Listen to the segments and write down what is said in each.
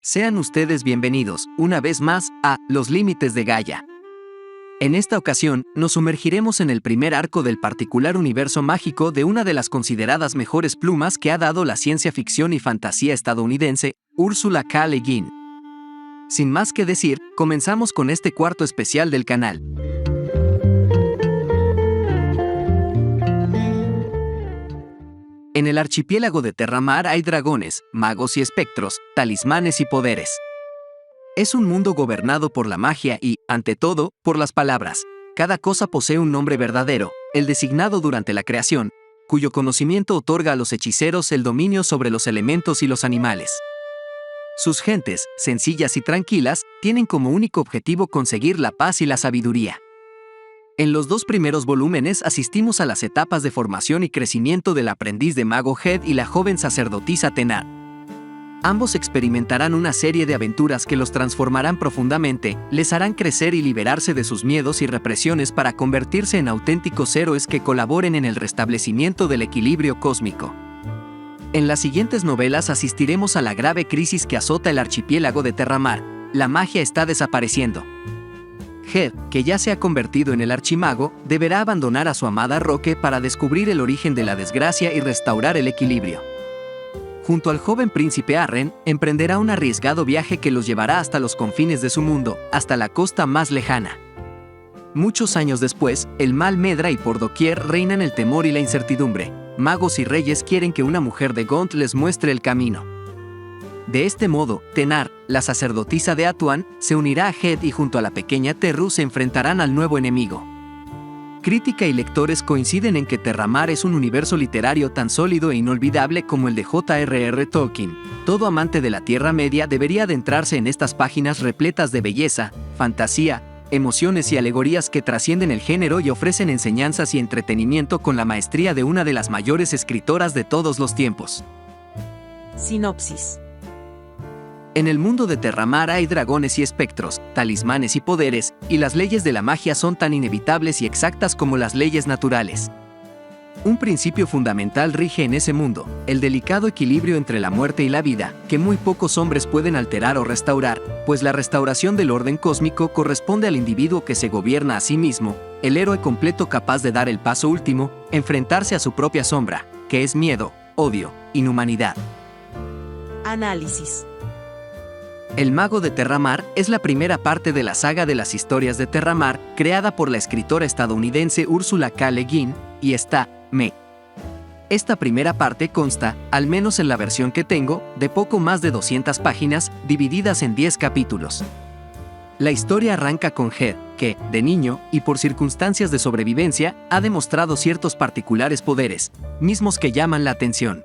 Sean ustedes bienvenidos, una vez más, a Los Límites de Gaia. En esta ocasión, nos sumergiremos en el primer arco del particular universo mágico de una de las consideradas mejores plumas que ha dado la ciencia ficción y fantasía estadounidense, Ursula K. Le Guin. Sin más que decir, comenzamos con este cuarto especial del canal. En el archipiélago de Terramar hay dragones, magos y espectros, talismanes y poderes. Es un mundo gobernado por la magia y, ante todo, por las palabras. Cada cosa posee un nombre verdadero, el designado durante la creación, cuyo conocimiento otorga a los hechiceros el dominio sobre los elementos y los animales. Sus gentes, sencillas y tranquilas, tienen como único objetivo conseguir la paz y la sabiduría. En los dos primeros volúmenes asistimos a las etapas de formación y crecimiento del aprendiz de mago Head y la joven sacerdotisa Tenar. Ambos experimentarán una serie de aventuras que los transformarán profundamente, les harán crecer y liberarse de sus miedos y represiones para convertirse en auténticos héroes que colaboren en el restablecimiento del equilibrio cósmico. En las siguientes novelas asistiremos a la grave crisis que azota el archipiélago de Terramar. La magia está desapareciendo. Head, que ya se ha convertido en el archimago, deberá abandonar a su amada Roque para descubrir el origen de la desgracia y restaurar el equilibrio. Junto al joven príncipe Arren, emprenderá un arriesgado viaje que los llevará hasta los confines de su mundo, hasta la costa más lejana. Muchos años después, el mal medra y por doquier reinan el temor y la incertidumbre. Magos y reyes quieren que una mujer de Gaunt les muestre el camino. De este modo, Tenar, la sacerdotisa de Atuan, se unirá a Head y junto a la pequeña Terru se enfrentarán al nuevo enemigo. Crítica y lectores coinciden en que Terramar es un universo literario tan sólido e inolvidable como el de J.R.R. Tolkien. Todo amante de la Tierra Media debería adentrarse en estas páginas repletas de belleza, fantasía, emociones y alegorías que trascienden el género y ofrecen enseñanzas y entretenimiento con la maestría de una de las mayores escritoras de todos los tiempos. Sinopsis. En el mundo de Terramar hay dragones y espectros, talismanes y poderes, y las leyes de la magia son tan inevitables y exactas como las leyes naturales. Un principio fundamental rige en ese mundo, el delicado equilibrio entre la muerte y la vida, que muy pocos hombres pueden alterar o restaurar, pues la restauración del orden cósmico corresponde al individuo que se gobierna a sí mismo, el héroe completo capaz de dar el paso último, enfrentarse a su propia sombra, que es miedo, odio, inhumanidad. Análisis. El Mago de Terramar es la primera parte de la saga de las historias de Terramar, creada por la escritora estadounidense Ursula K. Le Guin, y está, Esta primera parte consta, al menos en la versión que tengo, de poco más de 200 páginas, divididas en 10 capítulos. La historia arranca con Head, que, de niño, y por circunstancias de sobrevivencia, ha demostrado ciertos particulares poderes, mismos que llaman la atención.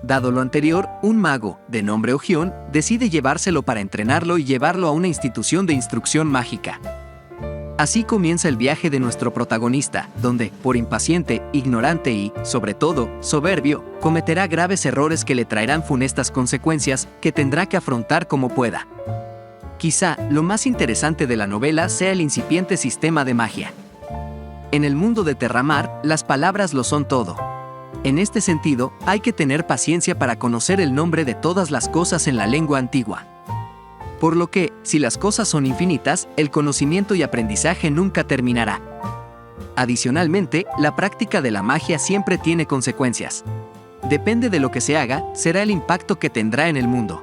Dado lo anterior, un mago, de nombre Ogión, decide llevárselo para entrenarlo y llevarlo a una institución de instrucción mágica. Así comienza el viaje de nuestro protagonista, donde, por impaciente, ignorante y, sobre todo, soberbio, cometerá graves errores que le traerán funestas consecuencias que tendrá que afrontar como pueda. Quizá, lo más interesante de la novela sea el incipiente sistema de magia. En el mundo de Terramar, las palabras lo son todo. En este sentido, hay que tener paciencia para conocer el nombre de todas las cosas en la lengua antigua. Por lo que, si las cosas son infinitas, el conocimiento y aprendizaje nunca terminará. Adicionalmente, la práctica de la magia siempre tiene consecuencias. Depende de lo que se haga, será el impacto que tendrá en el mundo.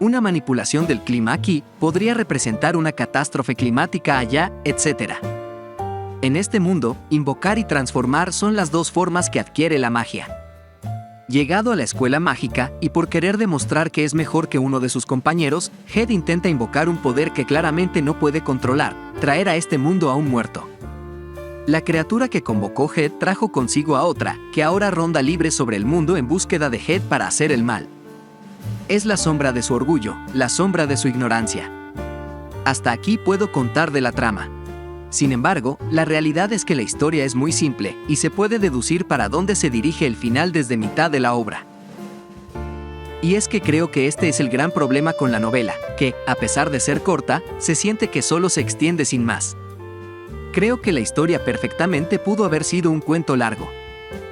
Una manipulación del clima aquí podría representar una catástrofe climática allá, etc. En este mundo, invocar y transformar son las dos formas que adquiere la magia. Llegado a la escuela mágica, y por querer demostrar que es mejor que uno de sus compañeros, Head intenta invocar un poder que claramente no puede controlar, traer a este mundo a un muerto. La criatura que convocó Head trajo consigo a otra, que ahora ronda libre sobre el mundo en búsqueda de Head para hacer el mal. Es la sombra de su orgullo, la sombra de su ignorancia. Hasta aquí puedo contar de la trama. Sin embargo, la realidad es que la historia es muy simple, y se puede deducir para dónde se dirige el final desde mitad de la obra. Y es que creo que este es el gran problema con la novela, que, a pesar de ser corta, se siente que solo se extiende sin más. Creo que la historia perfectamente pudo haber sido un cuento largo.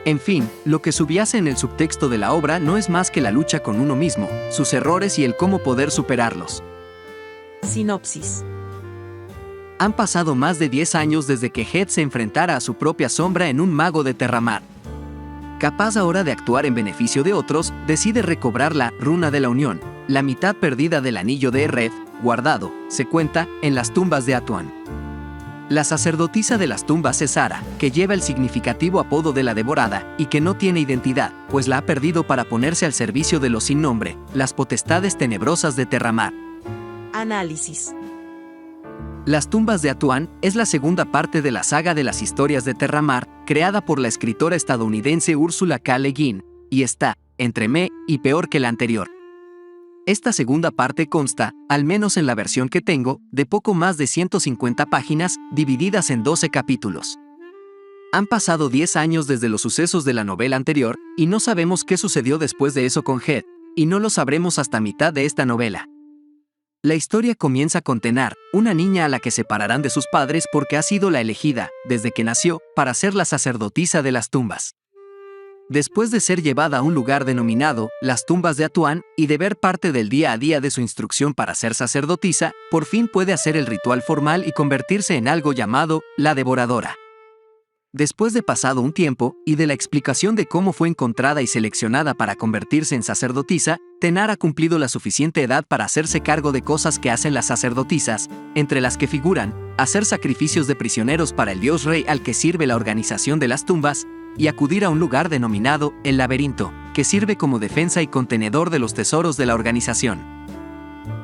En fin, lo que subyace en el subtexto de la obra no es más que la lucha con uno mismo, sus errores y el cómo poder superarlos. Sinopsis. Han pasado más de 10 años desde que Head se enfrentara a su propia sombra en un mago de Terramar. Capaz ahora de actuar en beneficio de otros, decide recobrar la Runa de la Unión, la mitad perdida del anillo de Ereth, guardado, se cuenta, en las tumbas de Atuan. La sacerdotisa de las tumbas es Sara, que lleva el significativo apodo de la Devorada y que no tiene identidad, pues la ha perdido para ponerse al servicio de los sin nombre, las potestades tenebrosas de Terramar. Análisis. Las tumbas de Atuan es la segunda parte de la saga de las historias de Terramar, creada por la escritora estadounidense Ursula K. Le Guin, y está, entre me y peor que la anterior. Esta segunda parte consta, al menos en la versión que tengo, de poco más de 150 páginas, divididas en 12 capítulos. Han pasado 10 años desde los sucesos de la novela anterior, y no sabemos qué sucedió después de eso con Head, y no lo sabremos hasta mitad de esta novela. La historia comienza con Tenar, una niña a la que separarán de sus padres porque ha sido la elegida, desde que nació, para ser la sacerdotisa de las tumbas. Después de ser llevada a un lugar denominado las tumbas de Atuan y de ver parte del día a día de su instrucción para ser sacerdotisa, por fin puede hacer el ritual formal y convertirse en algo llamado la Devoradora. Después de pasado un tiempo, y de la explicación de cómo fue encontrada y seleccionada para convertirse en sacerdotisa, Tenar ha cumplido la suficiente edad para hacerse cargo de cosas que hacen las sacerdotisas, entre las que figuran, hacer sacrificios de prisioneros para el dios rey al que sirve la organización de las tumbas, y acudir a un lugar denominado el laberinto, que sirve como defensa y contenedor de los tesoros de la organización.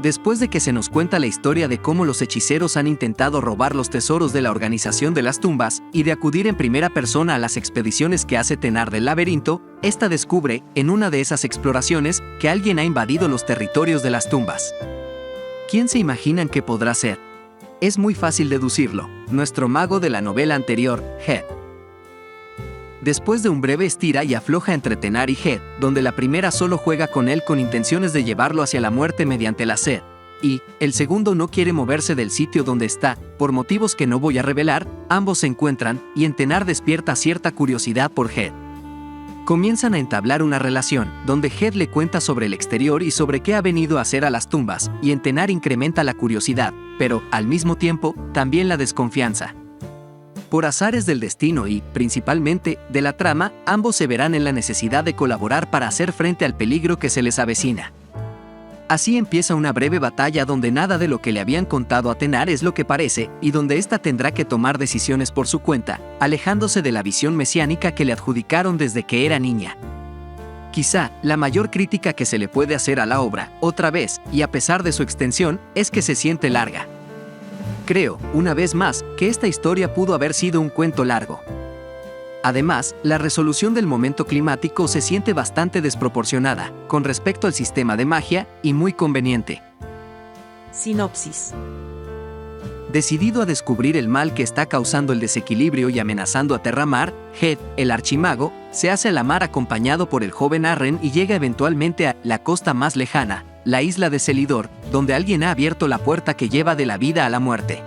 Después de que se nos cuenta la historia de cómo los hechiceros han intentado robar los tesoros de la organización de las tumbas, y de acudir en primera persona a las expediciones que hace Tenar del laberinto, esta descubre, en una de esas exploraciones, que alguien ha invadido los territorios de las tumbas. ¿Quién se imaginan que podrá ser? Es muy fácil deducirlo, nuestro mago de la novela anterior, Head. Después de un breve estira y afloja entre Tenar y Head, donde la primera solo juega con él con intenciones de llevarlo hacia la muerte mediante la sed, y el segundo no quiere moverse del sitio donde está, por motivos que no voy a revelar, ambos se encuentran, y en Tenar despierta cierta curiosidad por Head. Comienzan a entablar una relación, donde Head le cuenta sobre el exterior y sobre qué ha venido a hacer a las tumbas, y en Tenar incrementa la curiosidad, pero, al mismo tiempo, también la desconfianza. Por azares del destino y, principalmente, de la trama, ambos se verán en la necesidad de colaborar para hacer frente al peligro que se les avecina. Así empieza una breve batalla donde nada de lo que le habían contado a Tenar es lo que parece, y donde ésta tendrá que tomar decisiones por su cuenta, alejándose de la visión mesiánica que le adjudicaron desde que era niña. Quizá, la mayor crítica que se le puede hacer a la obra, otra vez, y a pesar de su extensión, es que se siente larga. Creo, una vez más, que esta historia pudo haber sido un cuento largo. Además, la resolución del momento climático se siente bastante desproporcionada, con respecto al sistema de magia, y muy conveniente. Sinopsis. Decidido a descubrir el mal que está causando el desequilibrio y amenazando a Terramar, Head, el archimago, se hace a la mar acompañado por el joven Arren y llega eventualmente a la costa más lejana, la isla de Celidor, donde alguien ha abierto la puerta que lleva de la vida a la muerte.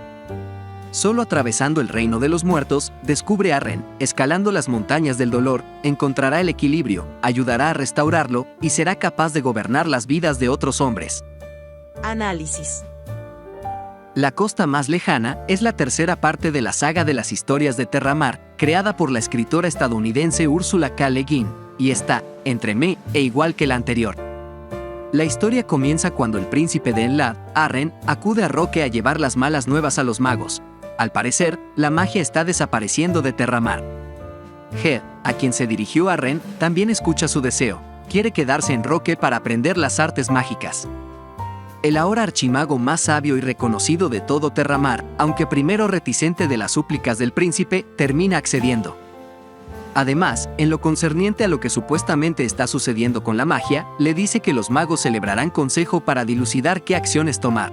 Solo atravesando el reino de los muertos, descubre a Arren, escalando las montañas del dolor, encontrará el equilibrio, ayudará a restaurarlo y será capaz de gobernar las vidas de otros hombres. Análisis. La costa más lejana es la tercera parte de la saga de las historias de Terramar, creada por la escritora estadounidense Ursula K. Le Guin, y está, entre me e igual que la anterior. La historia comienza cuando el príncipe de Enlad, Arren, acude a Roque a llevar las malas nuevas a los magos. Al parecer, la magia está desapareciendo de Terramar. Head, a quien se dirigió Arren, también escucha su deseo. Quiere quedarse en Roque para aprender las artes mágicas. El ahora archimago más sabio y reconocido de todo Terramar, aunque primero reticente de las súplicas del príncipe, termina accediendo. Además, en lo concerniente a lo que supuestamente está sucediendo con la magia, le dice que los magos celebrarán consejo para dilucidar qué acciones tomar.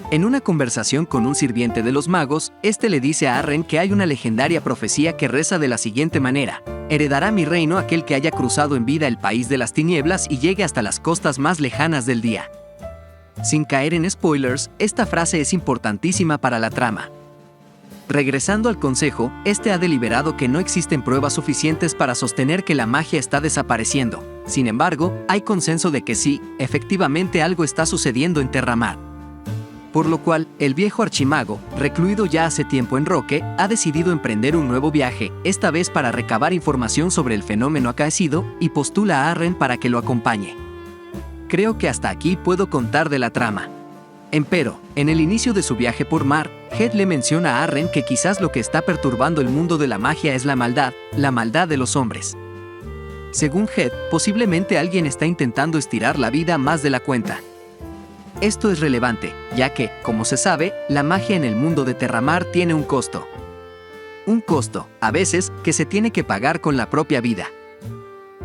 En una conversación con un sirviente de los magos, este le dice a Arren que hay una legendaria profecía que reza de la siguiente manera: heredará mi reino aquel que haya cruzado en vida el país de las tinieblas y llegue hasta las costas más lejanas del día. Sin caer en spoilers, esta frase es importantísima para la trama. Regresando al consejo, este ha deliberado que no existen pruebas suficientes para sostener que la magia está desapareciendo. Sin embargo, hay consenso de que sí, efectivamente algo está sucediendo en Terramar. Por lo cual, el viejo archimago, recluido ya hace tiempo en Roque, ha decidido emprender un nuevo viaje, esta vez para recabar información sobre el fenómeno acaecido, y postula a Arren para que lo acompañe. Creo que hasta aquí puedo contar de la trama. Empero, en el inicio de su viaje por mar, Head le menciona a Arren que quizás lo que está perturbando el mundo de la magia es la maldad de los hombres. Según Head, posiblemente alguien está intentando estirar la vida más de la cuenta. Esto es relevante, ya que, como se sabe, la magia en el mundo de Terramar tiene un costo. Un costo, a veces, que se tiene que pagar con la propia vida.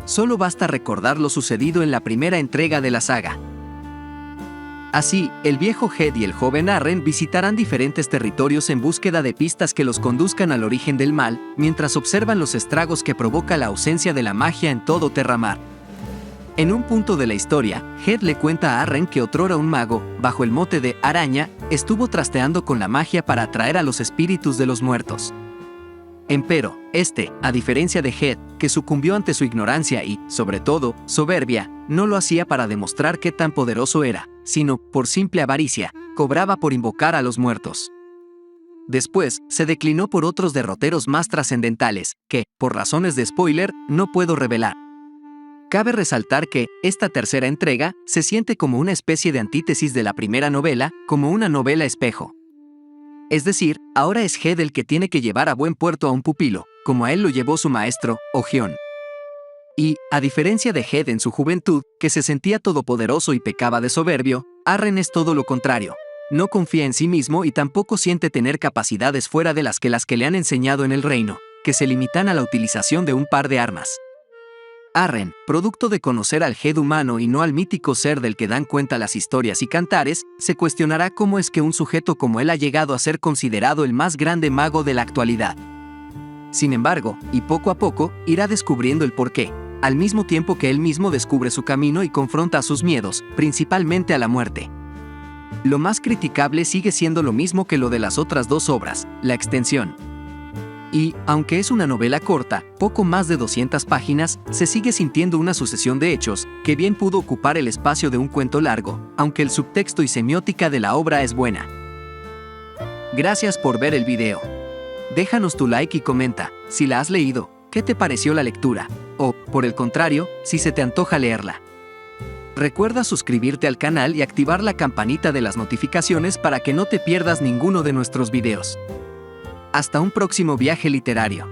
Solo basta recordar lo sucedido en la primera entrega de la saga. Así, el viejo Head y el joven Arren visitarán diferentes territorios en búsqueda de pistas que los conduzcan al origen del mal, mientras observan los estragos que provoca la ausencia de la magia en todo Terramar. En un punto de la historia, Head le cuenta a Arren que otrora un mago, bajo el mote de Araña, estuvo trasteando con la magia para atraer a los espíritus de los muertos. Empero, a diferencia de Head, que sucumbió ante su ignorancia y, sobre todo, soberbia, no lo hacía para demostrar qué tan poderoso era, sino, por simple avaricia, cobraba por invocar a los muertos. Después, se declinó por otros derroteros más trascendentales, que, por razones de spoiler, no puedo revelar. Cabe resaltar que, esta tercera entrega, se siente como una especie de antítesis de la primera novela, como una novela espejo. Es decir, ahora es Head el que tiene que llevar a buen puerto a un pupilo, como a él lo llevó su maestro, Ogión. Y, a diferencia de Head en su juventud, que se sentía todopoderoso y pecaba de soberbio, Arren es todo lo contrario. No confía en sí mismo y tampoco siente tener capacidades fuera de las que le han enseñado en el reino, que se limitan a la utilización de un par de armas. Arren, producto de conocer al Head humano y no al mítico ser del que dan cuenta las historias y cantares, se cuestionará cómo es que un sujeto como él ha llegado a ser considerado el más grande mago de la actualidad. Sin embargo, y poco a poco, irá descubriendo el porqué, al mismo tiempo que él mismo descubre su camino y confronta a sus miedos, principalmente a la muerte. Lo más criticable sigue siendo lo mismo que lo de las otras dos obras, la extensión. Y, aunque es una novela corta, poco más de 200 páginas, se sigue sintiendo una sucesión de hechos, que bien pudo ocupar el espacio de un cuento largo, aunque el subtexto y semiótica de la obra es buena. Gracias por ver el video. Déjanos tu like y comenta, si la has leído, ¿qué te pareció la lectura? O, por el contrario, si se te antoja leerla. Recuerda suscribirte al canal y activar la campanita de las notificaciones para que no te pierdas ninguno de nuestros videos. Hasta un próximo viaje literario.